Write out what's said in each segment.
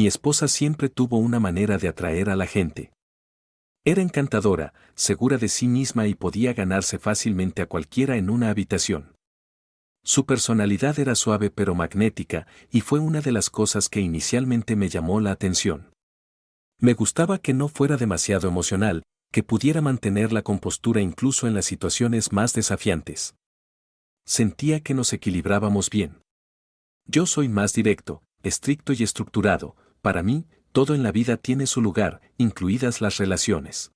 Mi esposa siempre tuvo una manera de atraer a la gente. Era encantadora, segura de sí misma y podía ganarse fácilmente a cualquiera en una habitación. Su personalidad era suave pero magnética, y fue una de las cosas que inicialmente me llamó la atención. Me gustaba que no fuera demasiado emocional, que pudiera mantener la compostura incluso en las situaciones más desafiantes. Sentía que nos equilibrábamos bien. Yo soy más directo, estricto y estructurado. Para mí, todo en la vida tiene su lugar, incluidas las relaciones.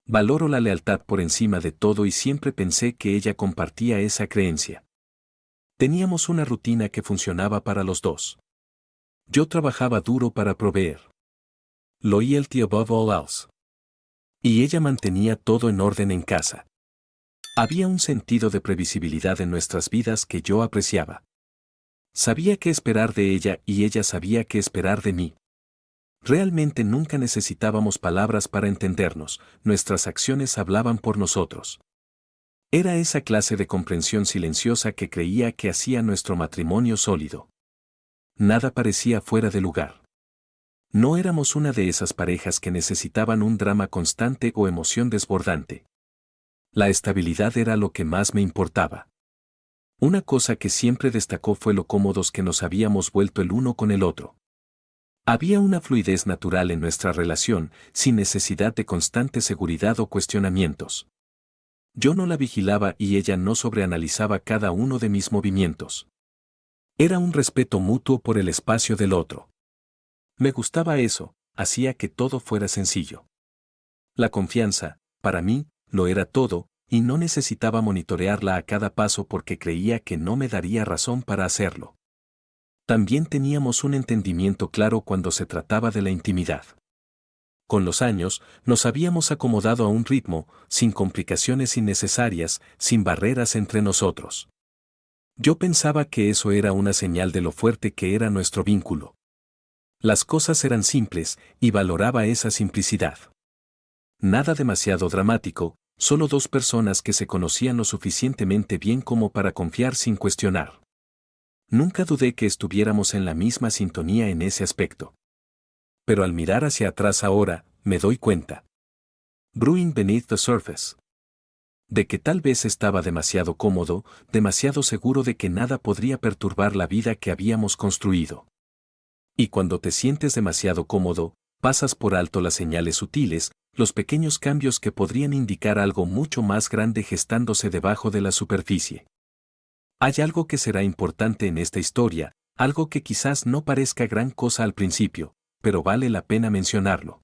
Valoro la lealtad por encima de todo y siempre pensé que ella compartía esa creencia. Teníamos una rutina que funcionaba para los dos. Yo trabajaba duro para proveer. Loyalty above all else. Y ella mantenía todo en orden en casa. Había un sentido de previsibilidad en nuestras vidas que yo apreciaba. Sabía qué esperar de ella y ella sabía qué esperar de mí. Realmente nunca necesitábamos palabras para entendernos, nuestras acciones hablaban por nosotros. Era esa clase de comprensión silenciosa que creía que hacía nuestro matrimonio sólido. Nada parecía fuera de lugar. No éramos una de esas parejas que necesitaban un drama constante o emoción desbordante. La estabilidad era lo que más me importaba. Una cosa que siempre destacó fue lo cómodos que nos habíamos vuelto el uno con el otro. Había una fluidez natural en nuestra relación, sin necesidad de constante seguridad o cuestionamientos. Yo no la vigilaba y ella no sobreanalizaba cada uno de mis movimientos. Era un respeto mutuo por el espacio del otro. Me gustaba eso, hacía que todo fuera sencillo. La confianza, para mí, lo era todo, y no necesitaba monitorearla a cada paso porque creía que no me daría razón para hacerlo. También teníamos un entendimiento claro cuando se trataba de la intimidad. Con los años, nos habíamos acomodado a un ritmo, sin complicaciones innecesarias, sin barreras entre nosotros. Yo pensaba que eso era una señal de lo fuerte que era nuestro vínculo. Las cosas eran simples, y valoraba esa simplicidad. Nada demasiado dramático, solo dos personas que se conocían lo suficientemente bien como para confiar sin cuestionar. Nunca dudé que estuviéramos en la misma sintonía en ese aspecto. Pero al mirar hacia atrás ahora, me doy cuenta. Brewing beneath the surface. De que tal vez estaba demasiado cómodo, demasiado seguro de que nada podría perturbar la vida que habíamos construido. Y cuando te sientes demasiado cómodo, pasas por alto las señales sutiles, los pequeños cambios que podrían indicar algo mucho más grande gestándose debajo de la superficie. Hay algo que será importante en esta historia, algo que quizás no parezca gran cosa al principio, pero vale la pena mencionarlo.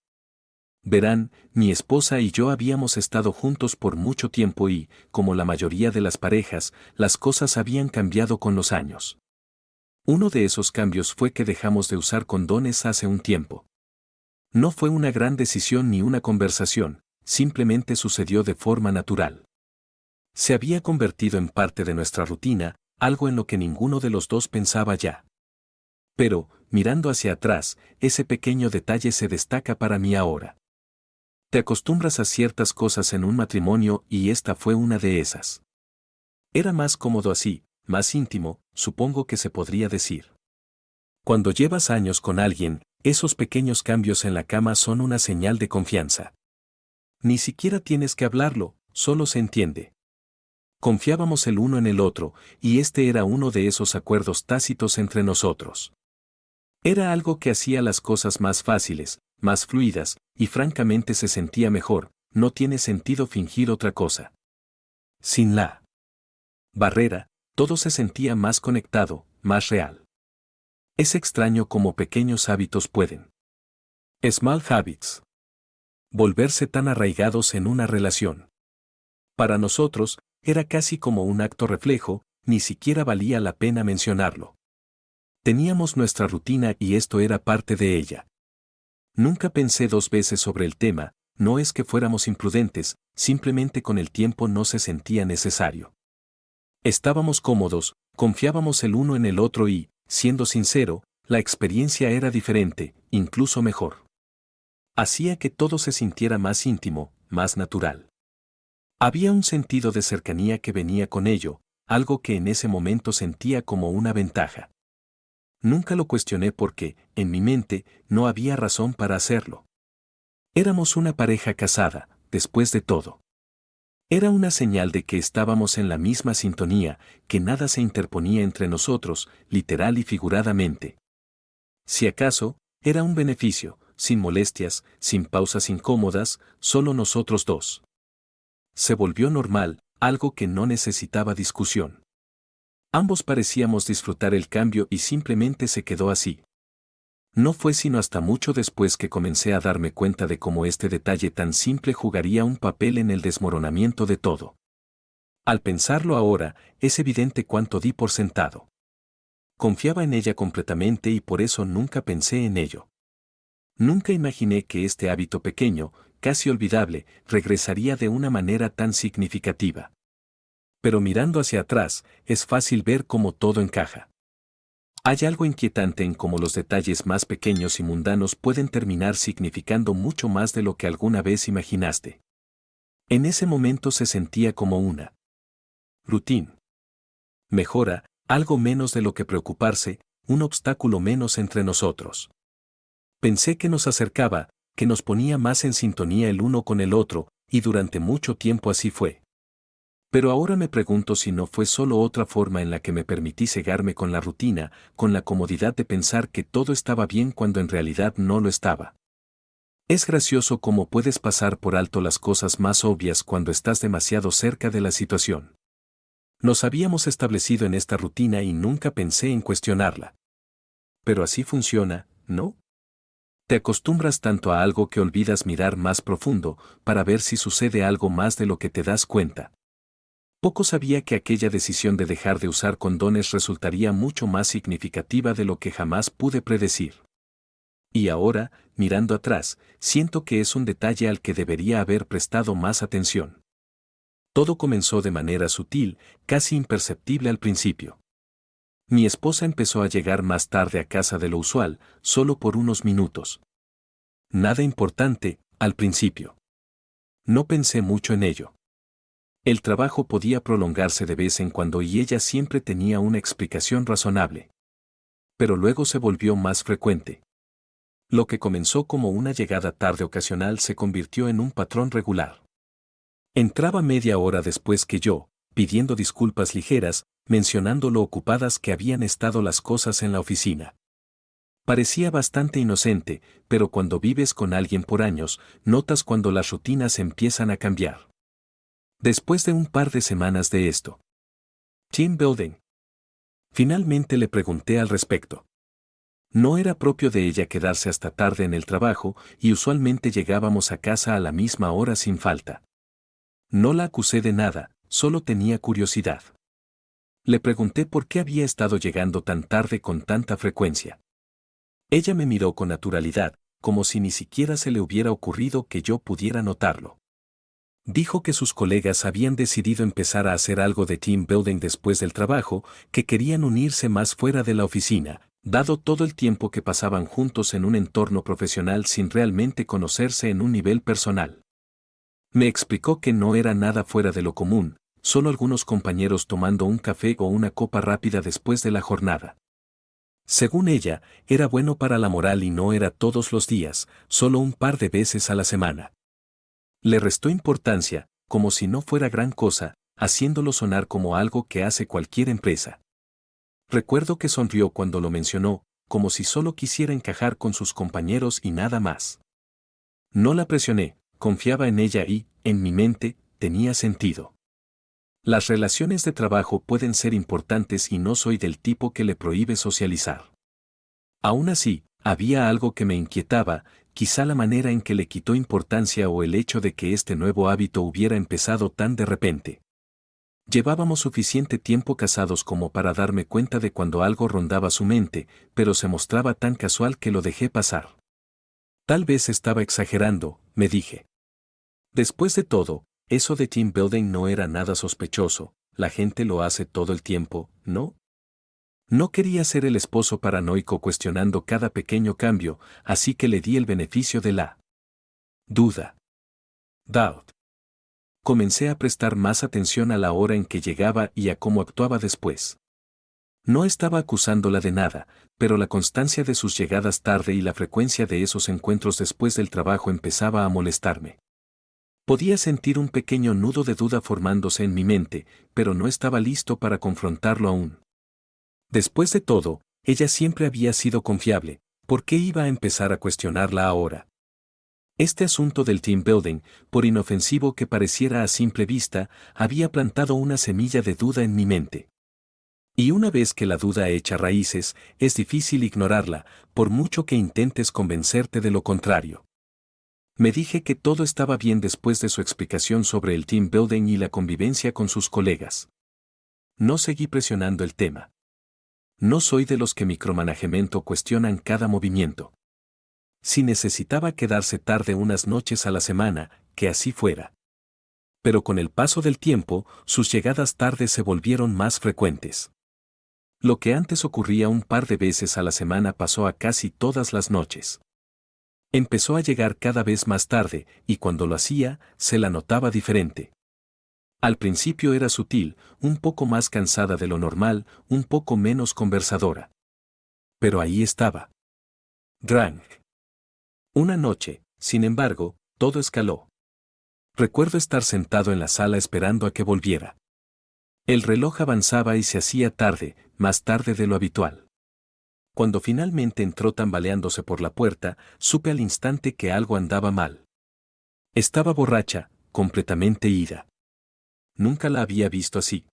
Verán, mi esposa y yo habíamos estado juntos por mucho tiempo y, como la mayoría de las parejas, las cosas habían cambiado con los años. Uno de esos cambios fue que dejamos de usar condones hace un tiempo. No fue una gran decisión ni una conversación, simplemente sucedió de forma natural. Se había convertido en parte de nuestra rutina, algo en lo que ninguno de los dos pensaba ya. Pero, mirando hacia atrás, ese pequeño detalle se destaca para mí ahora. Te acostumbras a ciertas cosas en un matrimonio y esta fue una de esas. Era más cómodo así, más íntimo, supongo que se podría decir. Cuando llevas años con alguien, esos pequeños cambios en la cama son una señal de confianza. Ni siquiera tienes que hablarlo, solo se entiende. Confiábamos el uno en el otro, y este era uno de esos acuerdos tácitos entre nosotros. Era algo que hacía las cosas más fáciles, más fluidas, y francamente se sentía mejor, no tiene sentido fingir otra cosa. Sin la barrera, todo se sentía más conectado, más real. Es extraño cómo pequeños hábitos pueden. Small habits. Volverse tan arraigados en una relación. Para nosotros, era casi como un acto reflejo, ni siquiera valía la pena mencionarlo. Teníamos nuestra rutina y esto era parte de ella. Nunca pensé dos veces sobre el tema, no es que fuéramos imprudentes, simplemente con el tiempo no se sentía necesario. Estábamos cómodos, confiábamos el uno en el otro y, siendo sincero, la experiencia era diferente, incluso mejor. Hacía que todo se sintiera más íntimo, más natural. Había un sentido de cercanía que venía con ello, algo que en ese momento sentía como una ventaja. Nunca lo cuestioné porque, en mi mente, no había razón para hacerlo. Éramos una pareja casada, después de todo. Era una señal de que estábamos en la misma sintonía, que nada se interponía entre nosotros, literal y figuradamente. Si acaso, era un beneficio, sin molestias, sin pausas incómodas, solo nosotros dos. Se volvió normal, algo que no necesitaba discusión. Ambos parecíamos disfrutar el cambio y simplemente se quedó así. No fue sino hasta mucho después que comencé a darme cuenta de cómo este detalle tan simple jugaría un papel en el desmoronamiento de todo. Al pensarlo ahora, es evidente cuánto di por sentado. Confiaba en ella completamente y por eso nunca pensé en ello. Nunca imaginé que este hábito pequeño, casi olvidable, regresaría de una manera tan significativa. Pero mirando hacia atrás, es fácil ver cómo todo encaja. Hay algo inquietante en cómo los detalles más pequeños y mundanos pueden terminar significando mucho más de lo que alguna vez imaginaste. En ese momento se sentía como una rutina. Mejora, algo menos de lo que preocuparse, un obstáculo menos entre nosotros. Pensé que nos acercaba, que nos ponía más en sintonía el uno con el otro, y durante mucho tiempo así fue. Pero ahora me pregunto si no fue solo otra forma en la que me permití cegarme con la rutina, con la comodidad de pensar que todo estaba bien cuando en realidad no lo estaba. Es gracioso cómo puedes pasar por alto las cosas más obvias cuando estás demasiado cerca de la situación. Nos habíamos establecido en esta rutina y nunca pensé en cuestionarla. Pero así funciona, ¿no? Te acostumbras tanto a algo que olvidas mirar más profundo, para ver si sucede algo más de lo que te das cuenta. Poco sabía que aquella decisión de dejar de usar condones resultaría mucho más significativa de lo que jamás pude predecir. Y ahora, mirando atrás, siento que es un detalle al que debería haber prestado más atención. Todo comenzó de manera sutil, casi imperceptible al principio. Mi esposa empezó a llegar más tarde a casa de lo usual, solo por unos minutos. Nada importante, al principio. No pensé mucho en ello. El trabajo podía prolongarse de vez en cuando y ella siempre tenía una explicación razonable. Pero luego se volvió más frecuente. Lo que comenzó como una llegada tarde ocasional se convirtió en un patrón regular. Entraba media hora después que yo, pidiendo disculpas ligeras, mencionando lo ocupadas que habían estado las cosas en la oficina. Parecía bastante inocente, pero cuando vives con alguien por años, notas cuando las rutinas empiezan a cambiar. Después de un par de semanas de esto. Team building. Finalmente le pregunté al respecto. No era propio de ella quedarse hasta tarde en el trabajo y usualmente llegábamos a casa a la misma hora sin falta. No la acusé de nada, solo tenía curiosidad. Le pregunté por qué había estado llegando tan tarde con tanta frecuencia. Ella me miró con naturalidad, como si ni siquiera se le hubiera ocurrido que yo pudiera notarlo. Dijo que sus colegas habían decidido empezar a hacer algo de team building después del trabajo, que querían unirse más fuera de la oficina, dado todo el tiempo que pasaban juntos en un entorno profesional sin realmente conocerse en un nivel personal. Me explicó que no era nada fuera de lo común, solo algunos compañeros tomando un café o una copa rápida después de la jornada. Según ella, era bueno para la moral y no era todos los días, solo un par de veces a la semana. Le restó importancia, como si no fuera gran cosa, haciéndolo sonar como algo que hace cualquier empresa. Recuerdo que sonrió cuando lo mencionó, como si solo quisiera encajar con sus compañeros y nada más. No la presioné, confiaba en ella y, en mi mente, tenía sentido. Las relaciones de trabajo pueden ser importantes y no soy del tipo que le prohíbe socializar. Aún así, había algo que me inquietaba, quizá la manera en que le quitó importancia o el hecho de que este nuevo hábito hubiera empezado tan de repente. Llevábamos suficiente tiempo casados como para darme cuenta de cuando algo rondaba su mente, pero se mostraba tan casual que lo dejé pasar. Tal vez estaba exagerando, me dije. Después de todo, eso de team building no era nada sospechoso, la gente lo hace todo el tiempo, ¿no? No quería ser el esposo paranoico cuestionando cada pequeño cambio, así que le di el beneficio de la duda. Doubt. Comencé a prestar más atención a la hora en que llegaba y a cómo actuaba después. No estaba acusándola de nada, pero la constancia de sus llegadas tarde y la frecuencia de esos encuentros después del trabajo empezaba a molestarme. Podía sentir un pequeño nudo de duda formándose en mi mente, pero no estaba listo para confrontarlo aún. Después de todo, ella siempre había sido confiable, ¿por qué iba a empezar a cuestionarla ahora? Este asunto del team building, por inofensivo que pareciera a simple vista, había plantado una semilla de duda en mi mente. Y una vez que la duda echa raíces, es difícil ignorarla, por mucho que intentes convencerte de lo contrario. Me dije que todo estaba bien después de su explicación sobre el team building y la convivencia con sus colegas. No seguí presionando el tema. No soy de los que micromanagement cuestionan cada movimiento. Si necesitaba quedarse tarde unas noches a la semana, que así fuera. Pero con el paso del tiempo, sus llegadas tarde se volvieron más frecuentes. Lo que antes ocurría un par de veces a la semana pasó a casi todas las noches. Empezó a llegar cada vez más tarde, y cuando lo hacía, se la notaba diferente. Al principio era sutil, un poco más cansada de lo normal, un poco menos conversadora. Pero ahí estaba. Drang. Una noche, sin embargo, todo escaló. Recuerdo estar sentado en la sala esperando a que volviera. El reloj avanzaba y se hacía tarde, más tarde de lo habitual. Cuando finalmente entró tambaleándose por la puerta, supe al instante que algo andaba mal. Estaba borracha, completamente ida. Nunca la había visto así.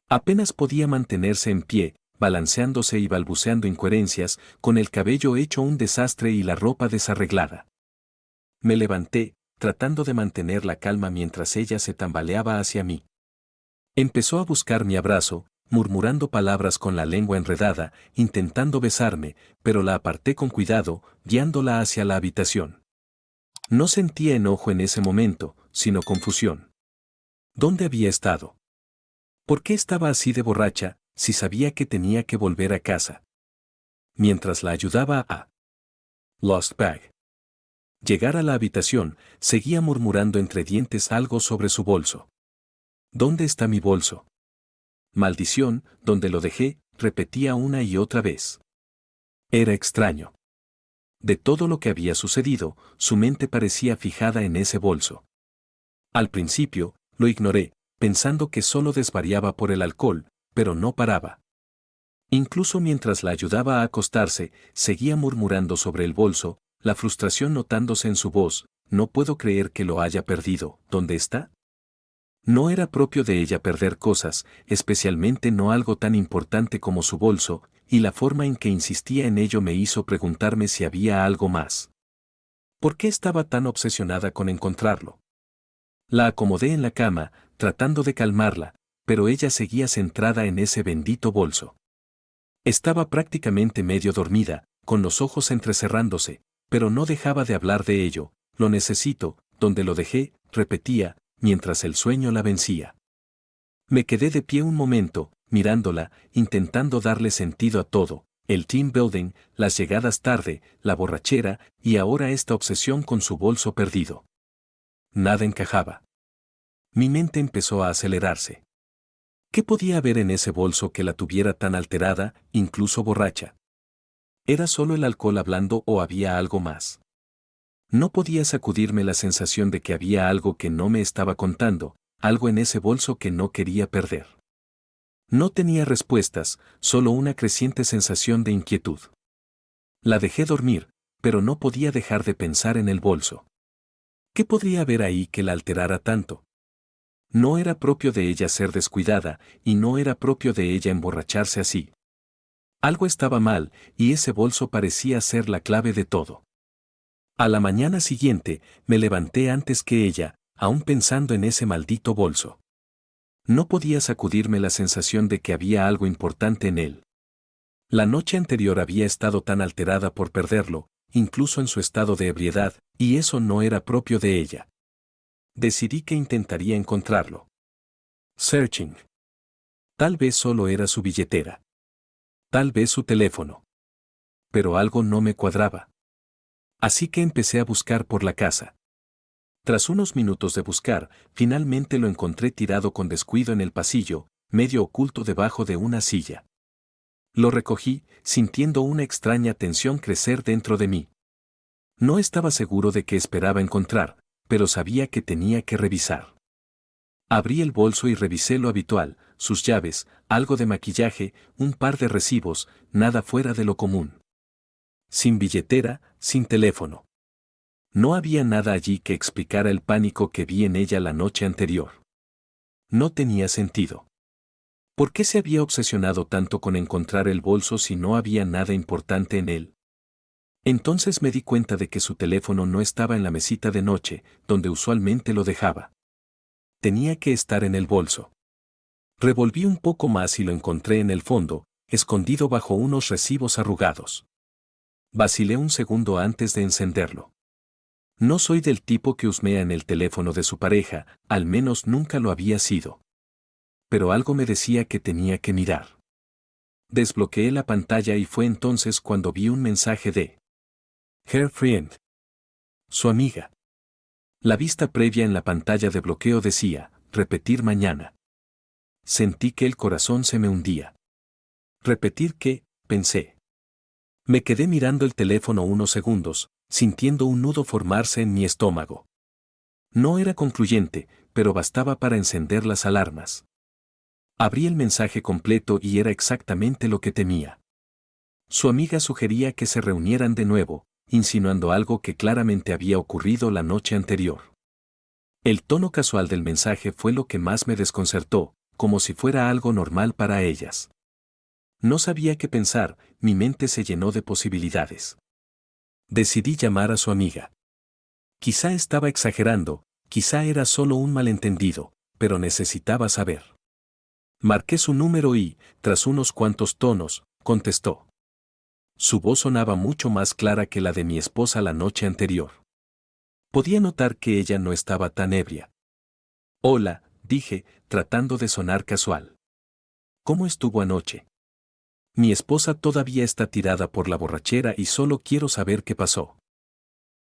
Apenas podía mantenerse en pie, balanceándose y balbuceando incoherencias, con el cabello hecho un desastre y la ropa desarreglada. Me levanté, tratando de mantener la calma mientras ella se tambaleaba hacia mí. Empezó a buscar mi abrazo, murmurando palabras con la lengua enredada, intentando besarme, pero la aparté con cuidado, guiándola hacia la habitación. No sentía enojo en ese momento, sino confusión. ¿Dónde había estado? ¿Por qué estaba así de borracha, si sabía que tenía que volver a casa? Mientras la ayudaba a Lost Bag llegar a la habitación, seguía murmurando entre dientes algo sobre su bolso. ¿Dónde está mi bolso? Maldición, ¿dónde lo dejé?, repetía una y otra vez. Era extraño. De todo lo que había sucedido, su mente parecía fijada en ese bolso. Al principio, lo ignoré, pensando que solo desvariaba por el alcohol, pero no paraba. Incluso mientras la ayudaba a acostarse, seguía murmurando sobre el bolso, la frustración notándose en su voz. No puedo creer que lo haya perdido. ¿Dónde está? No era propio de ella perder cosas, especialmente no algo tan importante como su bolso, y la forma en que insistía en ello me hizo preguntarme si había algo más. ¿Por qué estaba tan obsesionada con encontrarlo? La acomodé en la cama, tratando de calmarla, pero ella seguía centrada en ese bendito bolso. Estaba prácticamente medio dormida, con los ojos entrecerrándose, pero no dejaba de hablar de ello. Lo necesito, ¿dónde lo dejé?, repetía, mientras el sueño la vencía. Me quedé de pie un momento, mirándola, intentando darle sentido a todo, el team building, las llegadas tarde, la borrachera, y ahora esta obsesión con su bolso perdido. Nada encajaba. Mi mente empezó a acelerarse. ¿Qué podía haber en ese bolso que la tuviera tan alterada, incluso borracha? ¿Era solo el alcohol hablando o había algo más? No podía sacudirme la sensación de que había algo que no me estaba contando, algo en ese bolso que no quería perder. No tenía respuestas, solo una creciente sensación de inquietud. La dejé dormir, pero no podía dejar de pensar en el bolso. ¿Qué podría haber ahí que la alterara tanto? No era propio de ella ser descuidada, y no era propio de ella emborracharse así. Algo estaba mal, y ese bolso parecía ser la clave de todo. A la mañana siguiente, me levanté antes que ella, aún pensando en ese maldito bolso. No podía sacudirme la sensación de que había algo importante en él. La noche anterior había estado tan alterada por perderlo, incluso en su estado de ebriedad, y eso no era propio de ella. Decidí que intentaría encontrarlo. Searching. Tal vez solo era su billetera. Tal vez su teléfono. Pero algo no me cuadraba. Así que empecé a buscar por la casa. Tras unos minutos de buscar, finalmente lo encontré tirado con descuido en el pasillo, medio oculto debajo de una silla. Lo recogí, sintiendo una extraña tensión crecer dentro de mí. No estaba seguro de qué esperaba encontrar, pero sabía que tenía que revisar. Abrí el bolso y revisé lo habitual, sus llaves, algo de maquillaje, un par de recibos, nada fuera de lo común. Sin billetera, sin teléfono. No había nada allí que explicara el pánico que vi en ella la noche anterior. No tenía sentido. ¿Por qué se había obsesionado tanto con encontrar el bolso si no había nada importante en él? Entonces me di cuenta de que su teléfono no estaba en la mesita de noche, donde usualmente lo dejaba. Tenía que estar en el bolso. Revolví un poco más y lo encontré en el fondo, escondido bajo unos recibos arrugados. Vacilé un segundo antes de encenderlo. No soy del tipo que husmea en el teléfono de su pareja, al menos nunca lo había sido. Pero algo me decía que tenía que mirar. Desbloqueé la pantalla y fue entonces cuando vi un mensaje de Her Friend, su amiga. La vista previa en la pantalla de bloqueo decía, repetir mañana. Sentí que el corazón se me hundía. ¿Repetir qué?, pensé. Me quedé mirando el teléfono unos segundos, sintiendo un nudo formarse en mi estómago. No era concluyente, pero bastaba para encender las alarmas. Abrí el mensaje completo y era exactamente lo que temía. Su amiga sugería que se reunieran de nuevo, insinuando algo que claramente había ocurrido la noche anterior. El tono casual del mensaje fue lo que más me desconcertó, como si fuera algo normal para ellas. No sabía qué pensar, mi mente se llenó de posibilidades. Decidí llamar a su amiga. Quizá estaba exagerando, quizá era solo un malentendido, pero necesitaba saber. Marqué su número y, tras unos cuantos tonos, contestó. Su voz sonaba mucho más clara que la de mi esposa la noche anterior. Podía notar que ella no estaba tan ebria. Hola, dije, tratando de sonar casual. ¿Cómo estuvo anoche? Mi esposa todavía está tirada por la borrachera y solo quiero saber qué pasó.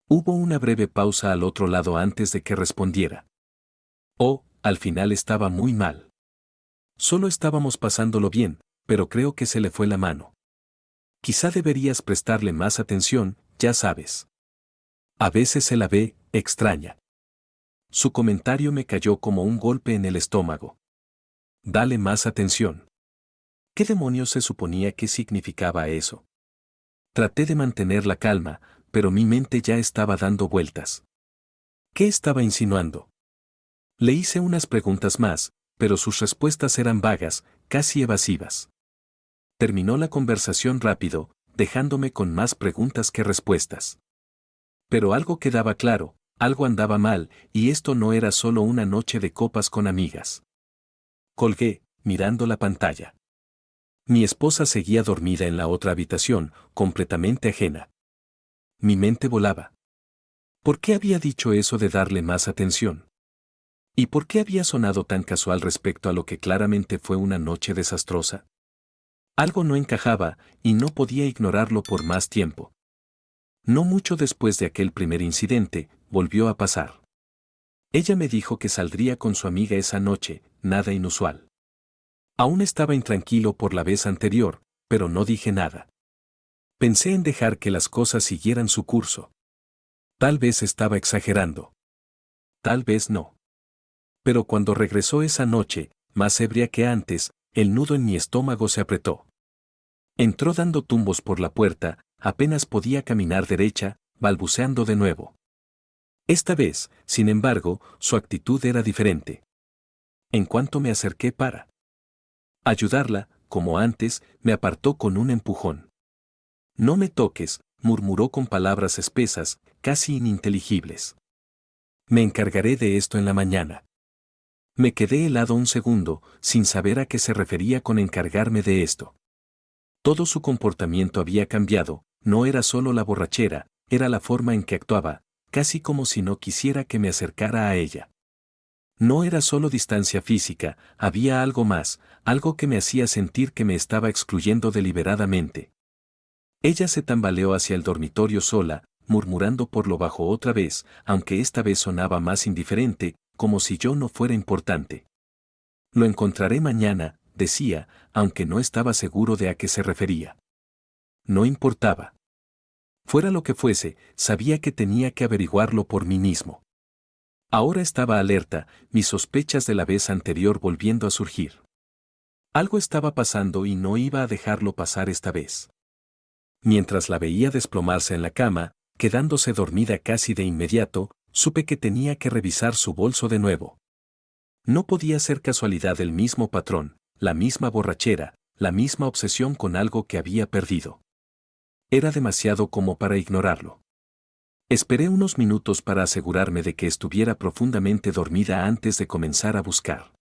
Hubo una breve pausa al otro lado antes de que respondiera. Oh, al final estaba muy mal. Solo estábamos pasándolo bien, pero creo que se le fue la mano. Quizá deberías prestarle más atención, ya sabes. A veces se la ve extraña. Su comentario me cayó como un golpe en el estómago. Dale más atención. ¿Qué demonios se suponía que significaba eso? Traté de mantener la calma, pero mi mente ya estaba dando vueltas. ¿Qué estaba insinuando? Le hice unas preguntas más, pero sus respuestas eran vagas, casi evasivas. Terminó la conversación rápido, dejándome con más preguntas que respuestas. Pero algo quedaba claro, algo andaba mal, y esto no era solo una noche de copas con amigas. Colgué, mirando la pantalla. Mi esposa seguía dormida en la otra habitación, completamente ajena. Mi mente volaba. ¿Por qué había dicho eso de darle más atención? ¿Y por qué había sonado tan casual respecto a lo que claramente fue una noche desastrosa? Algo no encajaba, y no podía ignorarlo por más tiempo. No mucho después de aquel primer incidente, volvió a pasar. Ella me dijo que saldría con su amiga esa noche, nada inusual. Aún estaba intranquilo por la vez anterior, pero no dije nada. Pensé en dejar que las cosas siguieran su curso. Tal vez estaba exagerando. Tal vez no. Pero cuando regresó esa noche, más ebria que antes, el nudo en mi estómago se apretó. Entró dando tumbos por la puerta, apenas podía caminar derecha, balbuceando de nuevo. Esta vez, sin embargo, su actitud era diferente. En cuanto me acerqué para ayudarla, como antes, me apartó con un empujón. No me toques, murmuró con palabras espesas, casi ininteligibles. Me encargaré de esto en la mañana. Me quedé helado un segundo, sin saber a qué se refería con encargarme de esto. Todo su comportamiento había cambiado, no era solo la borrachera, era la forma en que actuaba, casi como si no quisiera que me acercara a ella. No era solo distancia física, había algo más, algo que me hacía sentir que me estaba excluyendo deliberadamente. Ella se tambaleó hacia el dormitorio sola, murmurando por lo bajo otra vez, aunque esta vez sonaba más indiferente, como si yo no fuera importante. Lo encontraré mañana, decía, aunque no estaba seguro de a qué se refería. No importaba. Fuera lo que fuese, sabía que tenía que averiguarlo por mí mismo. Ahora estaba alerta, mis sospechas de la vez anterior volviendo a surgir. Algo estaba pasando y no iba a dejarlo pasar esta vez. Mientras la veía desplomarse en la cama, quedándose dormida casi de inmediato, supe que tenía que revisar su bolso de nuevo. No podía ser casualidad el mismo patrón, la misma borrachera, la misma obsesión con algo que había perdido. Era demasiado como para ignorarlo. Esperé unos minutos para asegurarme de que estuviera profundamente dormida antes de comenzar a buscar.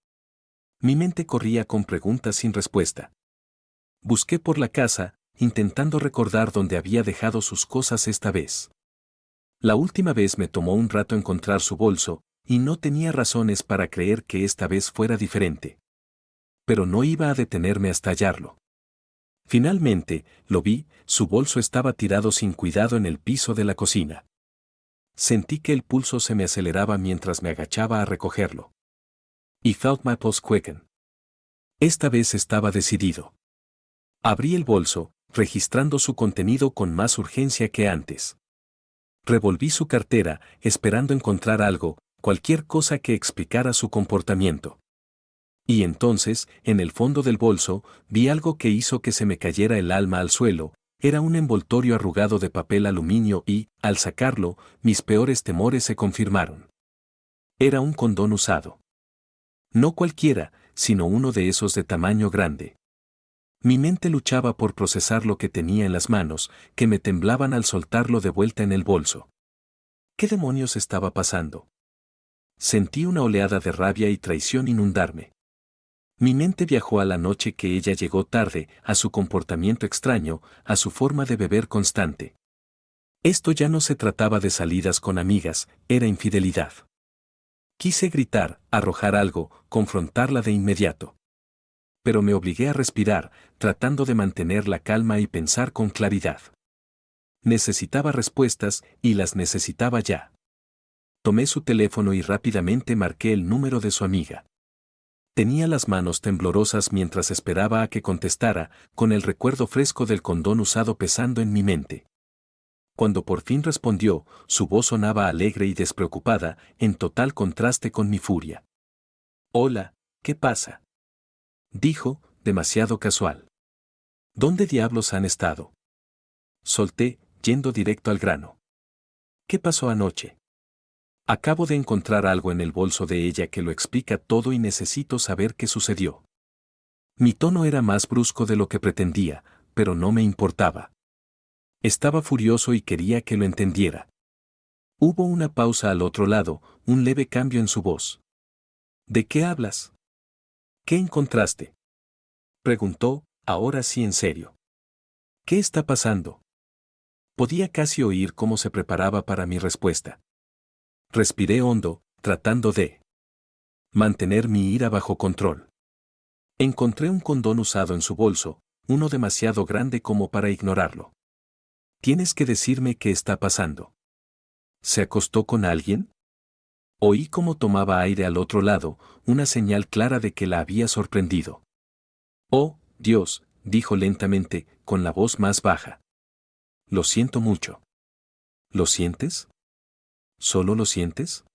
Mi mente corría con preguntas sin respuesta. Busqué por la casa, intentando recordar dónde había dejado sus cosas esta vez. La última vez me tomó un rato encontrar su bolso, y no tenía razones para creer que esta vez fuera diferente. Pero no iba a detenerme hasta hallarlo. Finalmente, lo vi, su bolso estaba tirado sin cuidado en el piso de la cocina. Sentí que el pulso se me aceleraba mientras me agachaba a recogerlo. I felt my pulse quicken. Esta vez estaba decidido. Abrí el bolso, registrando su contenido con más urgencia que antes. Revolví su cartera, esperando encontrar algo, cualquier cosa que explicara su comportamiento. Y entonces, en el fondo del bolso, vi algo que hizo que se me cayera el alma al suelo. Era un envoltorio arrugado de papel aluminio y, al sacarlo, mis peores temores se confirmaron. Era un condón usado. No cualquiera, sino uno de esos de tamaño grande. Mi mente luchaba por procesar lo que tenía en las manos, que me temblaban al soltarlo de vuelta en el bolso. ¿Qué demonios estaba pasando? Sentí una oleada de rabia y traición inundarme. Mi mente viajó a la noche que ella llegó tarde, a su comportamiento extraño, a su forma de beber constante. Esto ya no se trataba de salidas con amigas, era infidelidad. Quise gritar, arrojar algo, confrontarla de inmediato. Pero me obligué a respirar, tratando de mantener la calma y pensar con claridad. Necesitaba respuestas, y las necesitaba ya. Tomé su teléfono y rápidamente marqué el número de su amiga. Tenía las manos temblorosas mientras esperaba a que contestara, con el recuerdo fresco del condón usado pesando en mi mente. Cuando por fin respondió, su voz sonaba alegre y despreocupada, en total contraste con mi furia. «Hola, ¿qué pasa?», dijo, demasiado casual. «¿Dónde diablos han estado?», solté, yendo directo al grano. «¿Qué pasó anoche?». «Acabo de encontrar algo en el bolso de ella que lo explica todo y necesito saber qué sucedió». Mi tono era más brusco de lo que pretendía, pero no me importaba. Estaba furioso y quería que lo entendiera. Hubo una pausa al otro lado, un leve cambio en su voz. «¿De qué hablas? ¿Qué encontraste?», preguntó, ahora sí en serio. «¿Qué está pasando?». Podía casi oír cómo se preparaba para mi respuesta. Respiré hondo, tratando de mantener mi ira bajo control. Encontré un condón usado en su bolso, uno demasiado grande como para ignorarlo. «Tienes que decirme qué está pasando». «¿Se acostó con alguien?». Oí cómo tomaba aire al otro lado, una señal clara de que la había sorprendido. «Oh, Dios», dijo lentamente, con la voz más baja. «Lo siento mucho». «¿Lo sientes? ¿Solo lo sientes?».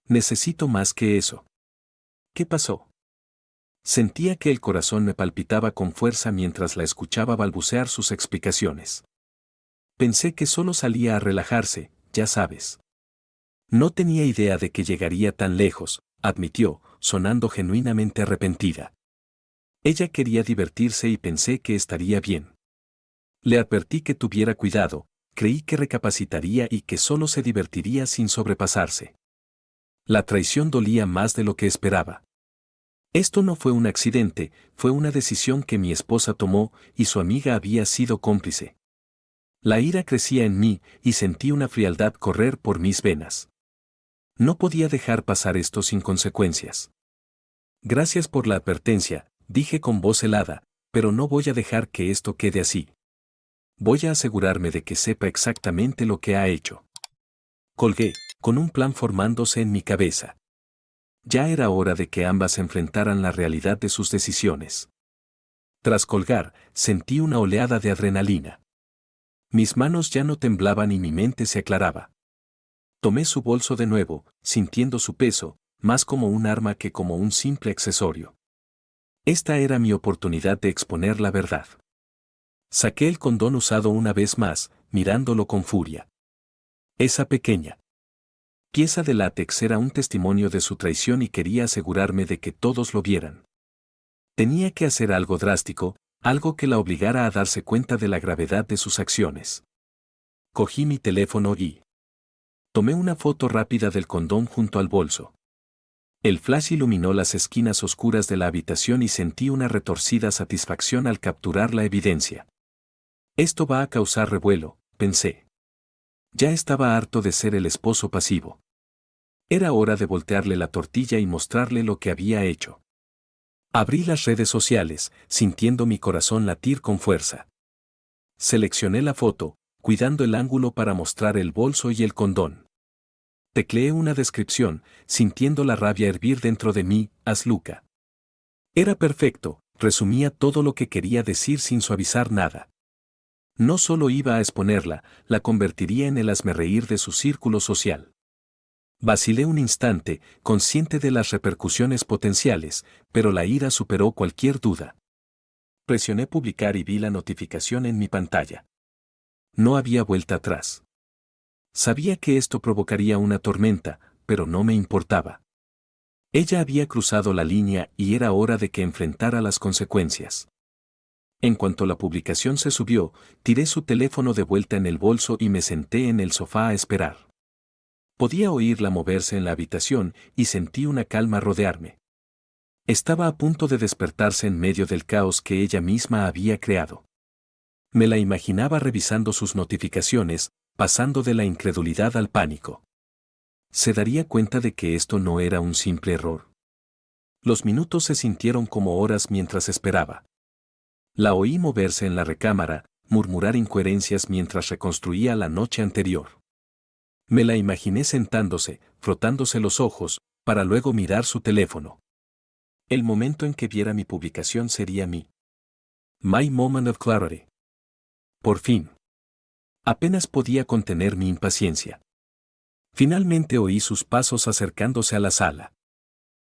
«Necesito más que eso». «¿Qué pasó?». Sentía que el corazón me palpitaba con fuerza mientras la escuchaba balbucear sus explicaciones. Pensé que solo salía a relajarse, ya sabes. No tenía idea de que llegaría tan lejos, admitió, sonando genuinamente arrepentida. Ella quería divertirse y pensé que estaría bien. Le advertí que tuviera cuidado, creí que recapacitaría y que solo se divertiría sin sobrepasarse. La traición dolía más de lo que esperaba. Esto no fue un accidente, fue una decisión que mi esposa tomó y su amiga había sido cómplice. La ira crecía en mí y sentí una frialdad correr por mis venas. No podía dejar pasar esto sin consecuencias. «Gracias por la advertencia», dije con voz helada, «pero no voy a dejar que esto quede así. Voy a asegurarme de que sepa exactamente lo que ha hecho». Colgué, con un plan formándose en mi cabeza. Ya era hora de que ambas enfrentaran la realidad de sus decisiones. Tras colgar, sentí una oleada de adrenalina. Mis manos ya no temblaban y mi mente se aclaraba. Tomé su bolso de nuevo, sintiendo su peso, más como un arma que como un simple accesorio. Esta era mi oportunidad de exponer la verdad. Saqué el condón usado una vez más, mirándolo con furia. Esa pequeña pieza de látex era un testimonio de su traición y quería asegurarme de que todos lo vieran. Tenía que hacer algo drástico, algo que la obligara a darse cuenta de la gravedad de sus acciones. Cogí mi teléfono y tomé una foto rápida del condón junto al bolso. El flash iluminó las esquinas oscuras de la habitación y sentí una retorcida satisfacción al capturar la evidencia. Esto va a causar revuelo, pensé. Ya estaba harto de ser el esposo pasivo. Era hora de voltearle la tortilla y mostrarle lo que había hecho. Abrí las redes sociales, sintiendo mi corazón latir con fuerza. Seleccioné la foto, cuidando el ángulo para mostrar el bolso y el condón. Tecleé una descripción, sintiendo la rabia hervir dentro de mí, Asluka. Era perfecto, resumía todo lo que quería decir sin suavizar nada. No solo iba a exponerla, la convertiría en el hazmerreír de su círculo social. Vacilé un instante, consciente de las repercusiones potenciales, pero la ira superó cualquier duda. Presioné publicar y vi la notificación en mi pantalla. No había vuelta atrás. Sabía que esto provocaría una tormenta, pero no me importaba. Ella había cruzado la línea y era hora de que enfrentara las consecuencias. En cuanto la publicación se subió, tiré su teléfono de vuelta en el bolso y me senté en el sofá a esperar. Podía oírla moverse en la habitación y sentí una calma rodearme. Estaba a punto de despertarse en medio del caos que ella misma había creado. Me la imaginaba revisando sus notificaciones, pasando de la incredulidad al pánico. ¿Se daría cuenta de que esto no era un simple error? Los minutos se sintieron como horas mientras esperaba. La oí moverse en la recámara, murmurar incoherencias mientras reconstruía la noche anterior. Me la imaginé sentándose, frotándose los ojos, para luego mirar su teléfono. El momento en que viera mi publicación sería My Moment of Clarity. Por fin. Apenas podía contener mi impaciencia. Finalmente oí sus pasos acercándose a la sala.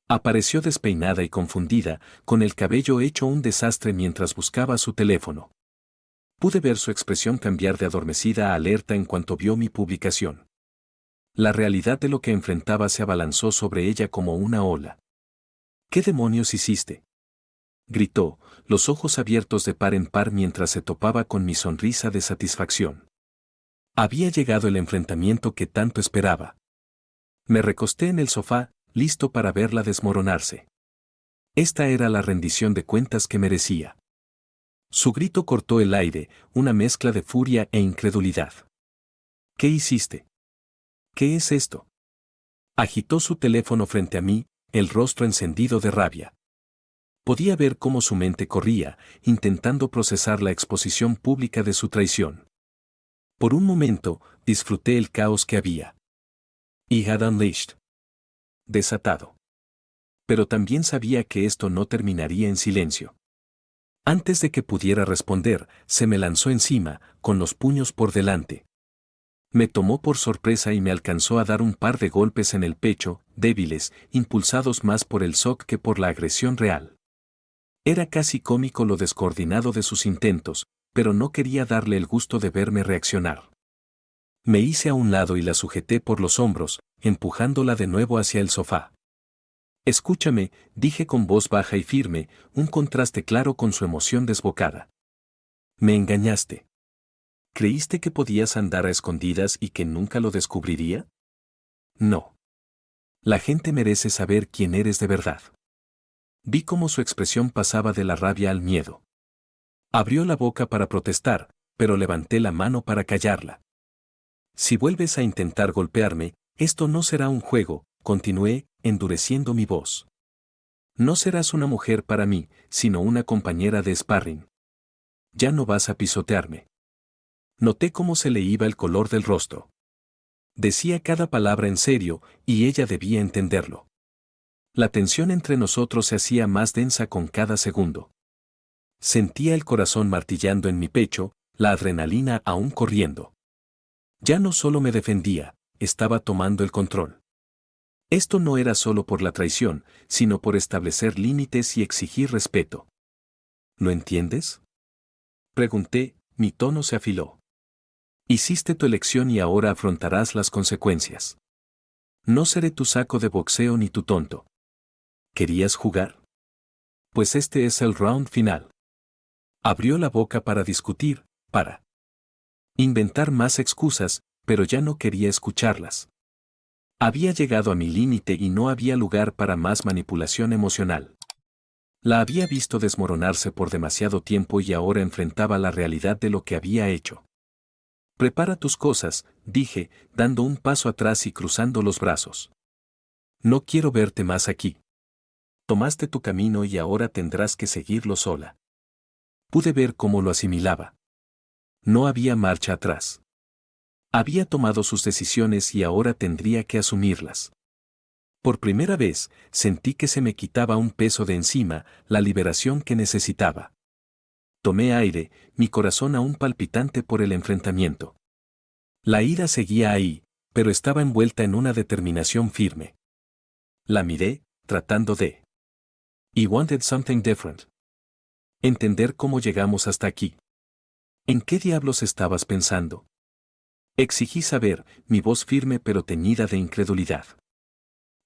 Apareció despeinada y confundida, con el cabello hecho un desastre mientras buscaba su teléfono. Pude ver su expresión cambiar de adormecida a alerta en cuanto vio mi publicación. La realidad de lo que enfrentaba se abalanzó sobre ella como una ola. ¿Qué demonios hiciste?, gritó, los ojos abiertos de par en par mientras se topaba con mi sonrisa de satisfacción. Había llegado el enfrentamiento que tanto esperaba. Me recosté en el sofá, listo para verla desmoronarse. Esta era la rendición de cuentas que merecía. Su grito cortó el aire, una mezcla de furia e incredulidad. ¿Qué hiciste? ¿Qué es esto? Agitó su teléfono frente a mí, el rostro encendido de rabia. Podía ver cómo su mente corría, intentando procesar la exposición pública de su traición. Por un momento, disfruté el caos que había. He had unleashed. Desatado. Pero también sabía que esto no terminaría en silencio. Antes de que pudiera responder, se me lanzó encima, con los puños por delante. Me tomó por sorpresa y me alcanzó a dar un par de golpes en el pecho, débiles, impulsados más por el shock que por la agresión real. Era casi cómico lo descoordinado de sus intentos, pero no quería darle el gusto de verme reaccionar. Me hice a un lado y la sujeté por los hombros, empujándola de nuevo hacia el sofá. Escúchame, dije con voz baja y firme, un contraste claro con su emoción desbocada. Me engañaste. ¿Creíste que podías andar a escondidas y que nunca lo descubriría? No. La gente merece saber quién eres de verdad. Vi cómo su expresión pasaba de la rabia al miedo. Abrió la boca para protestar, pero levanté la mano para callarla. Si vuelves a intentar golpearme, esto no será un juego, continué, endureciendo mi voz. No serás una mujer para mí, sino una compañera de sparring. Ya no vas a pisotearme. Noté cómo se le iba el color del rostro. Decía cada palabra en serio, y ella debía entenderlo. La tensión entre nosotros se hacía más densa con cada segundo. Sentía el corazón martillando en mi pecho, la adrenalina aún corriendo. Ya no solo me defendía, estaba tomando el control. Esto no era solo por la traición, sino por establecer límites y exigir respeto. ¿Lo entiendes? Pregunté, mi tono se afiló. Hiciste tu elección y ahora afrontarás las consecuencias. No seré tu saco de boxeo ni tu tonto. ¿Querías jugar? Pues este es el round final. Abrió la boca para discutir, para inventar más excusas, pero ya no quería escucharlas. Había llegado a mi límite y no había lugar para más manipulación emocional. La había visto desmoronarse por demasiado tiempo y ahora enfrentaba la realidad de lo que había hecho. Prepara tus cosas, dije, dando un paso atrás y cruzando los brazos. No quiero verte más aquí. Tomaste tu camino y ahora tendrás que seguirlo sola. Pude ver cómo lo asimilaba. No había marcha atrás. Había tomado sus decisiones y ahora tendría que asumirlas. Por primera vez, sentí que se me quitaba un peso de encima, la liberación que necesitaba. Tomé aire, mi corazón aún palpitante por el enfrentamiento. La ira seguía ahí, pero estaba envuelta en una determinación firme. La miré, tratando de I wanted something different. Entender cómo llegamos hasta aquí. ¿En qué diablos estabas pensando? Exigí saber, mi voz firme pero teñida de incredulidad.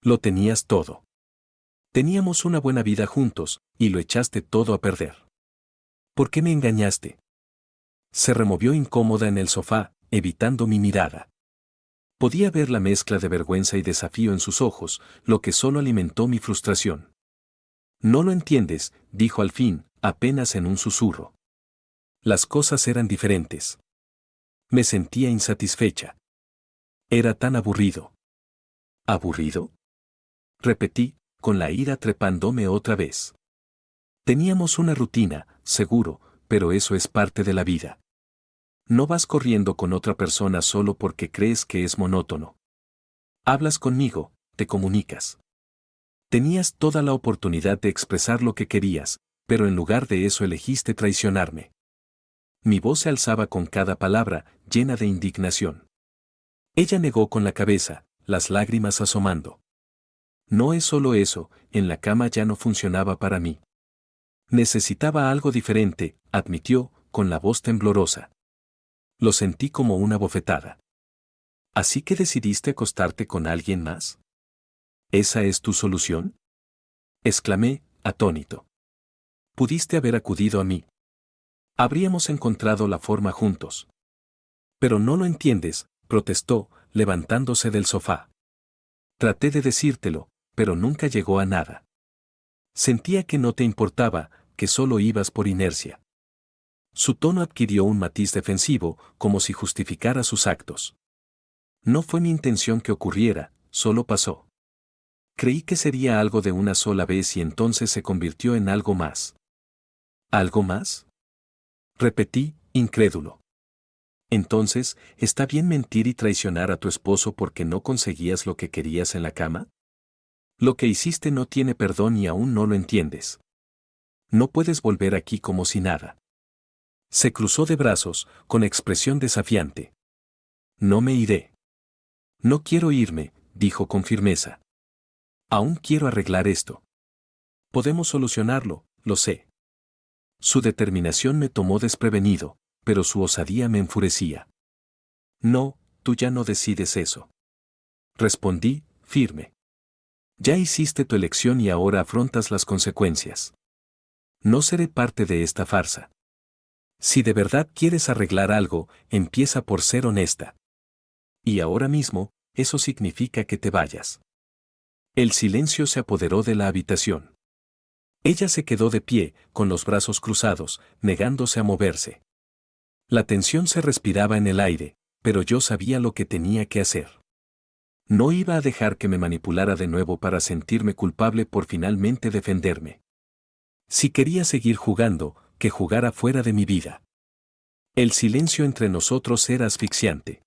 Lo tenías todo. Teníamos una buena vida juntos, y lo echaste todo a perder. ¿Por qué me engañaste? Se removió incómoda en el sofá, evitando mi mirada. Podía ver la mezcla de vergüenza y desafío en sus ojos, lo que solo alimentó mi frustración. No lo entiendes, dijo al fin, apenas en un susurro. Las cosas eran diferentes. Me sentía insatisfecha. Era tan aburrido. ¿Aburrido? Repetí, con la ira trepándome otra vez. Teníamos una rutina, seguro, pero eso es parte de la vida. No vas corriendo con otra persona solo porque crees que es monótono. Hablas conmigo, te comunicas. Tenías toda la oportunidad de expresar lo que querías, pero en lugar de eso elegiste traicionarme. Mi voz se alzaba con cada palabra, llena de indignación. Ella negó con la cabeza, las lágrimas asomando. No es solo eso, en la cama ya no funcionaba para mí. Necesitaba algo diferente, admitió, con la voz temblorosa. Lo sentí como una bofetada. ¿Así que decidiste acostarte con alguien más? ¿Esa es tu solución? Exclamé, atónito. Pudiste haber acudido a mí. Habríamos encontrado la forma juntos. Pero no lo entiendes, protestó, levantándose del sofá. Traté de decírtelo, pero nunca llegó a nada. Sentía que no te importaba, que solo ibas por inercia. Su tono adquirió un matiz defensivo, como si justificara sus actos. No fue mi intención que ocurriera, solo pasó. Creí que sería algo de una sola vez y entonces se convirtió en algo más. ¿Algo más? Repetí, incrédulo. Entonces, ¿está bien mentir y traicionar a tu esposo porque no conseguías lo que querías en la cama? Lo que hiciste no tiene perdón y aún no lo entiendes. No puedes volver aquí como si nada. Se cruzó de brazos, con expresión desafiante. No me iré. No quiero irme, dijo con firmeza. Aún quiero arreglar esto. Podemos solucionarlo, lo sé. Su determinación me tomó desprevenido, pero su osadía me enfurecía. No, tú ya no decides eso. Respondí, firme. Ya hiciste tu elección y ahora afrontas las consecuencias. No seré parte de esta farsa. Si de verdad quieres arreglar algo, empieza por ser honesta. Y ahora mismo, eso significa que te vayas. El silencio se apoderó de la habitación. Ella se quedó de pie, con los brazos cruzados, negándose a moverse. La tensión se respiraba en el aire, pero yo sabía lo que tenía que hacer. No iba a dejar que me manipulara de nuevo para sentirme culpable por finalmente defenderme. Si quería seguir jugando, que jugara fuera de mi vida. El silencio entre nosotros era asfixiante.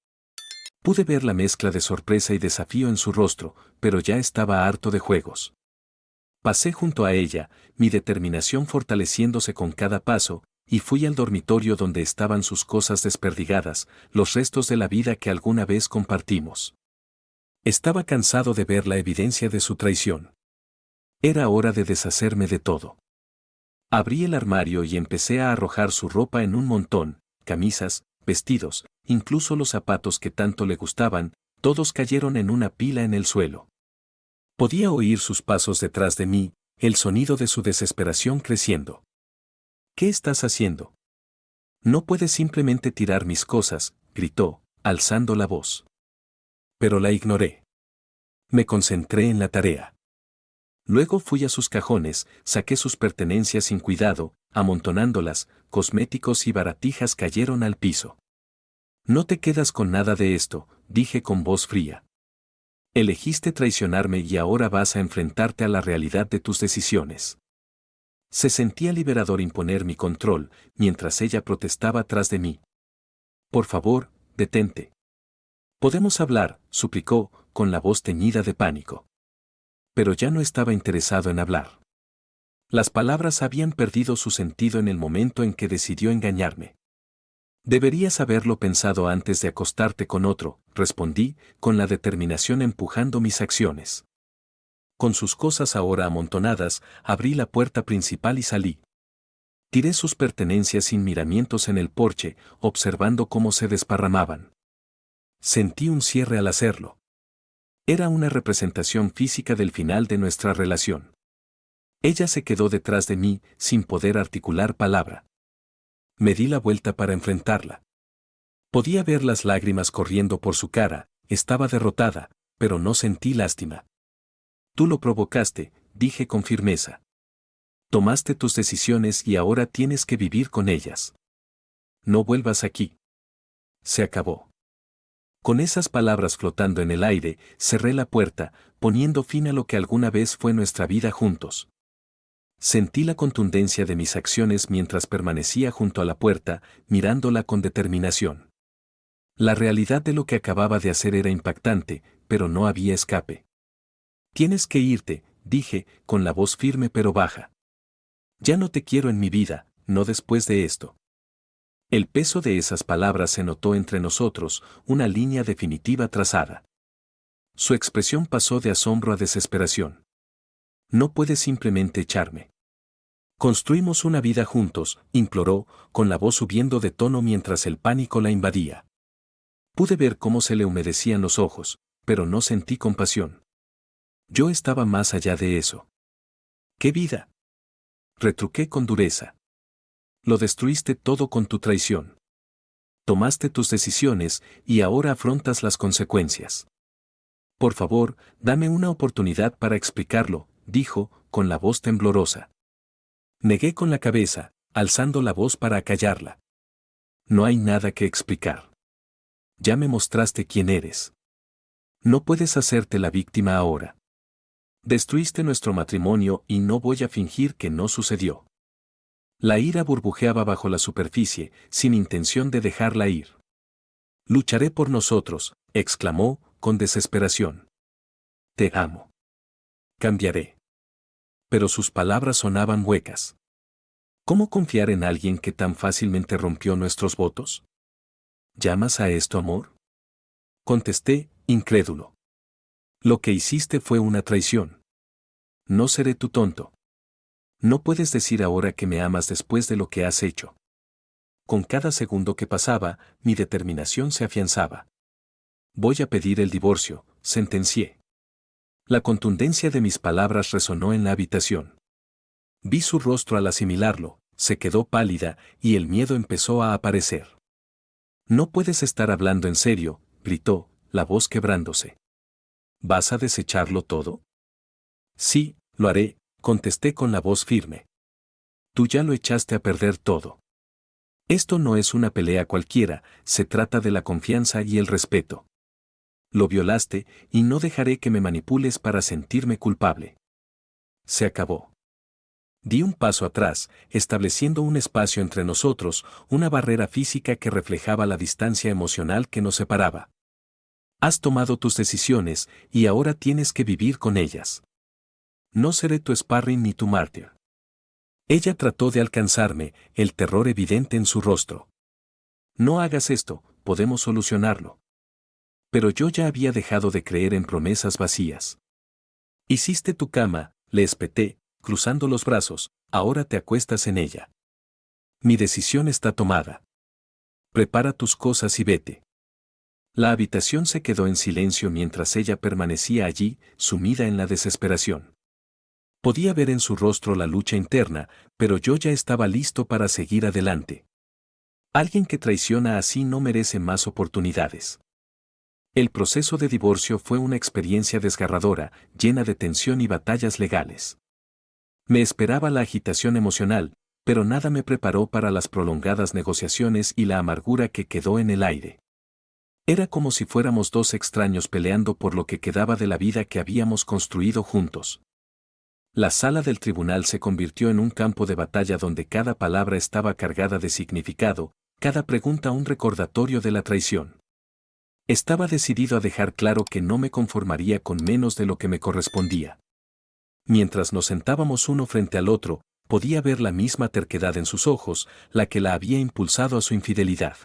Pude ver la mezcla de sorpresa y desafío en su rostro, pero ya estaba harto de juegos. Pasé junto a ella, mi determinación fortaleciéndose con cada paso, y fui al dormitorio donde estaban sus cosas desperdigadas, los restos de la vida que alguna vez compartimos. Estaba cansado de ver la evidencia de su traición. Era hora de deshacerme de todo. Abrí el armario y empecé a arrojar su ropa en un montón, camisas, vestidos, incluso los zapatos que tanto le gustaban, todos cayeron en una pila en el suelo. Podía oír sus pasos detrás de mí, el sonido de su desesperación creciendo. ¿Qué estás haciendo? No puedes simplemente tirar mis cosas, gritó, alzando la voz. Pero la ignoré. Me concentré en la tarea. Luego fui a sus cajones, saqué sus pertenencias sin cuidado, amontonándolas, cosméticos y baratijas cayeron al piso. No te quedas con nada de esto, dije con voz fría. Elegiste traicionarme y ahora vas a enfrentarte a la realidad de tus decisiones. Se sentía liberador imponer mi control, mientras ella protestaba tras de mí. Por favor, detente. Podemos hablar, suplicó, con la voz teñida de pánico. Pero ya no estaba interesado en hablar. Las palabras habían perdido su sentido en el momento en que decidió engañarme. Deberías haberlo pensado antes de acostarte con otro, respondí, con la determinación empujando mis acciones. Con sus cosas ahora amontonadas, abrí la puerta principal y salí. Tiré sus pertenencias sin miramientos en el porche, observando cómo se desparramaban. Sentí un cierre al hacerlo. Era una representación física del final de nuestra relación. Ella se quedó detrás de mí, sin poder articular palabra. Me di la vuelta para enfrentarla. Podía ver las lágrimas corriendo por su cara, estaba derrotada, pero no sentí lástima. Tú lo provocaste, dije con firmeza. Tomaste tus decisiones y ahora tienes que vivir con ellas. No vuelvas aquí. Se acabó. Con esas palabras flotando en el aire, cerré la puerta, poniendo fin a lo que alguna vez fue nuestra vida juntos. Sentí la contundencia de mis acciones mientras permanecía junto a la puerta, mirándola con determinación. La realidad de lo que acababa de hacer era impactante, pero no había escape. Tienes que irte, dije, con la voz firme pero baja. Ya no te quiero en mi vida, no después de esto. El peso de esas palabras se notó entre nosotros, una línea definitiva trazada. Su expresión pasó de asombro a desesperación. No puedes simplemente echarme. Construimos una vida juntos, imploró, con la voz subiendo de tono mientras el pánico la invadía. Pude ver cómo se le humedecían los ojos, pero no sentí compasión. Yo estaba más allá de eso. ¿Qué vida? Retruqué con dureza. Lo destruiste todo con tu traición. Tomaste tus decisiones y ahora afrontas las consecuencias. Por favor, dame una oportunidad para explicarlo, dijo, con la voz temblorosa. Negué con la cabeza, alzando la voz para acallarla. No hay nada que explicar. Ya me mostraste quién eres. No puedes hacerte la víctima ahora. Destruiste nuestro matrimonio y no voy a fingir que no sucedió. La ira burbujeaba bajo la superficie, sin intención de dejarla ir. Lucharé por nosotros, exclamó, con desesperación. Te amo. Cambiaré. Pero sus palabras sonaban huecas. ¿Cómo confiar en alguien que tan fácilmente rompió nuestros votos? ¿Llamas a esto amor? Contesté, incrédulo. Lo que hiciste fue una traición. No seré tu tonto. No puedes decir ahora que me amas después de lo que has hecho. Con cada segundo que pasaba, mi determinación se afianzaba. Voy a pedir el divorcio, sentencié. La contundencia de mis palabras resonó en la habitación. Vi su rostro al asimilarlo, se quedó pálida y el miedo empezó a aparecer. No puedes estar hablando en serio, gritó, la voz quebrándose. ¿Vas a desecharlo todo? Sí, lo haré, contesté con la voz firme. Tú ya lo echaste a perder todo. Esto no es una pelea cualquiera, se trata de la confianza y el respeto. Lo violaste y no dejaré que me manipules para sentirme culpable. Se acabó. Di un paso atrás, estableciendo un espacio entre nosotros, una barrera física que reflejaba la distancia emocional que nos separaba. Has tomado tus decisiones y ahora tienes que vivir con ellas. No seré tu sparring ni tu mártir. Ella trató de alcanzarme, el terror evidente en su rostro. No hagas esto, podemos solucionarlo. Pero yo ya había dejado de creer en promesas vacías. Hiciste tu cama, le espeté, cruzando los brazos, ahora te acuestas en ella. Mi decisión está tomada. Prepara tus cosas y vete. La habitación se quedó en silencio mientras ella permanecía allí, sumida en la desesperación. Podía ver en su rostro la lucha interna, pero yo ya estaba listo para seguir adelante. Alguien que traiciona así no merece más oportunidades. El proceso de divorcio fue una experiencia desgarradora, llena de tensión y batallas legales. Me esperaba la agitación emocional, pero nada me preparó para las prolongadas negociaciones y la amargura que quedó en el aire. Era como si fuéramos dos extraños peleando por lo que quedaba de la vida que habíamos construido juntos. La sala del tribunal se convirtió en un campo de batalla donde cada palabra estaba cargada de significado, cada pregunta un recordatorio de la traición. Estaba decidido a dejar claro que no me conformaría con menos de lo que me correspondía. Mientras nos sentábamos uno frente al otro, podía ver la misma terquedad en sus ojos, la que la había impulsado a su infidelidad.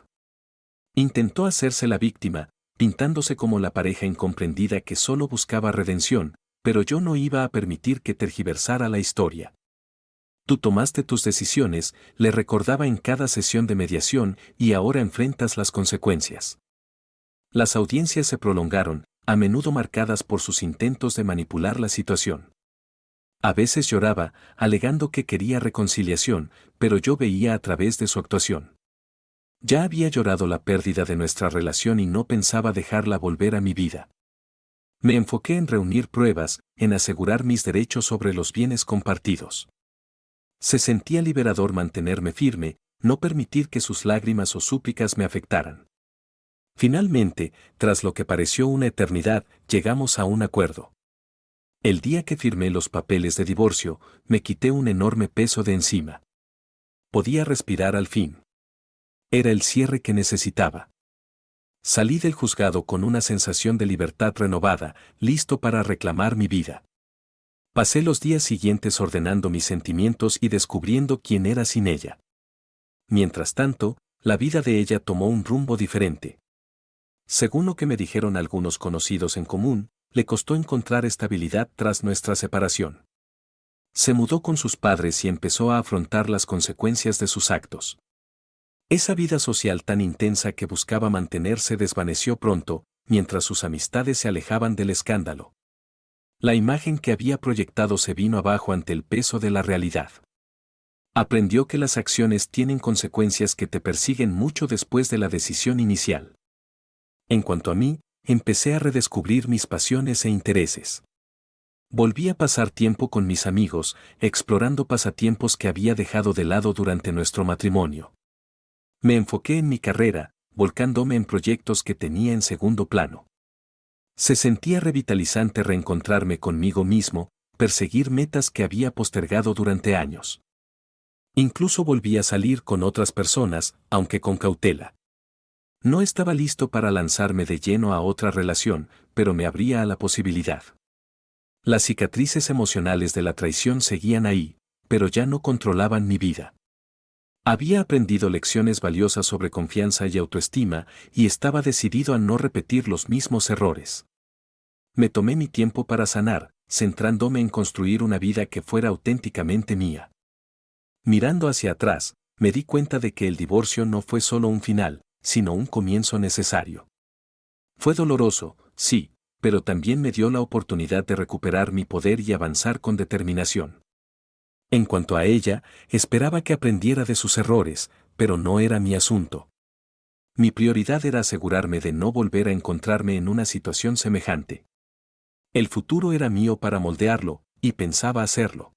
Intentó hacerse la víctima, pintándose como la pareja incomprendida que solo buscaba redención, pero yo no iba a permitir que tergiversara la historia. Tú tomaste tus decisiones, le recordaba en cada sesión de mediación, y ahora enfrentas las consecuencias. Las audiencias se prolongaron, a menudo marcadas por sus intentos de manipular la situación. A veces lloraba, alegando que quería reconciliación, pero yo veía a través de su actuación. Ya había llorado la pérdida de nuestra relación y no pensaba dejarla volver a mi vida. Me enfoqué en reunir pruebas, en asegurar mis derechos sobre los bienes compartidos. Se sentía liberador mantenerme firme, no permitir que sus lágrimas o súplicas me afectaran. Finalmente, tras lo que pareció una eternidad, llegamos a un acuerdo. El día que firmé los papeles de divorcio, me quité un enorme peso de encima. Podía respirar al fin. Era el cierre que necesitaba. Salí del juzgado con una sensación de libertad renovada, listo para reclamar mi vida. Pasé los días siguientes ordenando mis sentimientos y descubriendo quién era sin ella. Mientras tanto, la vida de ella tomó un rumbo diferente. Según lo que me dijeron algunos conocidos en común, le costó encontrar estabilidad tras nuestra separación. Se mudó con sus padres y empezó a afrontar las consecuencias de sus actos. Esa vida social tan intensa que buscaba mantener se desvaneció pronto, mientras sus amistades se alejaban del escándalo. La imagen que había proyectado se vino abajo ante el peso de la realidad. Aprendió que las acciones tienen consecuencias que te persiguen mucho después de la decisión inicial. En cuanto a mí, empecé a redescubrir mis pasiones e intereses. Volví a pasar tiempo con mis amigos, explorando pasatiempos que había dejado de lado durante nuestro matrimonio. Me enfoqué en mi carrera, volcándome en proyectos que tenía en segundo plano. Se sentía revitalizante reencontrarme conmigo mismo, perseguir metas que había postergado durante años. Incluso volví a salir con otras personas, aunque con cautela. No estaba listo para lanzarme de lleno a otra relación, pero me abría a la posibilidad. Las cicatrices emocionales de la traición seguían ahí, pero ya no controlaban mi vida. Había aprendido lecciones valiosas sobre confianza y autoestima, y estaba decidido a no repetir los mismos errores. Me tomé mi tiempo para sanar, centrándome en construir una vida que fuera auténticamente mía. Mirando hacia atrás, me di cuenta de que el divorcio no fue solo un final, sino un comienzo necesario. Fue doloroso, sí, pero también me dio la oportunidad de recuperar mi poder y avanzar con determinación. En cuanto a ella, esperaba que aprendiera de sus errores, pero no era mi asunto. Mi prioridad era asegurarme de no volver a encontrarme en una situación semejante. El futuro era mío para moldearlo, y pensaba hacerlo.